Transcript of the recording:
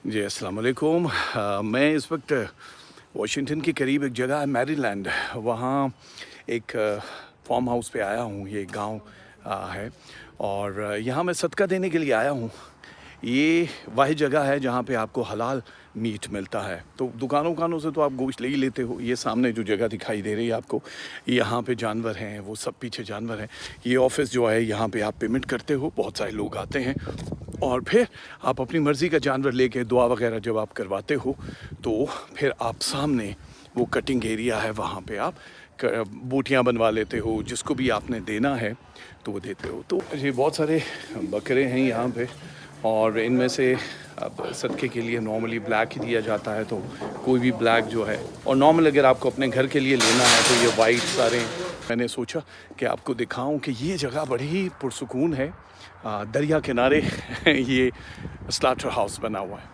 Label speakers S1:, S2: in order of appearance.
S1: जी, अस्सलाम वालेकुम। मैं इस वक्त वाशिंगटन के करीब एक जगह है मैरीलैंड, वहाँ एक फार्म हाउस पे आया हूँ। ये गांव है और यहाँ मैं सदका देने के लिए आया हूँ। ये वही जगह है जहाँ पे आपको हलाल मीट मिलता है। तो दुकानों से तो आप गोश्त ले ही लेते हो। ये सामने जो जगह दिखाई दे रही है आपको, यहाँ पे जानवर हैं, वो सब पीछे जानवर हैं। ये ऑफिस जो है, यहाँ पे आप पेमेंट करते हो, बहुत सारे लोग आते हैं और फिर आप अपनी मर्ज़ी का जानवर लेके दुआ वगैरह जब आप करवाते हो तो फिर आप सामने वो कटिंग एरिया है, वहाँ पे आप बोटियाँ बनवा लेते हो। जिसको भी आपने देना है तो वो देते हो। तो ये बहुत सारे बकरे हैं यहाँ पे और इनमें से अब सदक़े के लिए नॉर्मली ब्लैक ही दिया जाता है। तो कोई भी ब्लैक जो है, और नॉर्मल अगर आपको अपने घर के लिए लेना है तो ये वाइट सारे। मैंने सोचा कि आपको दिखाऊं कि ये जगह बड़ी ही पुरसुकून है। दरिया किनारे ये स्लाटर हाउस बना हुआ है।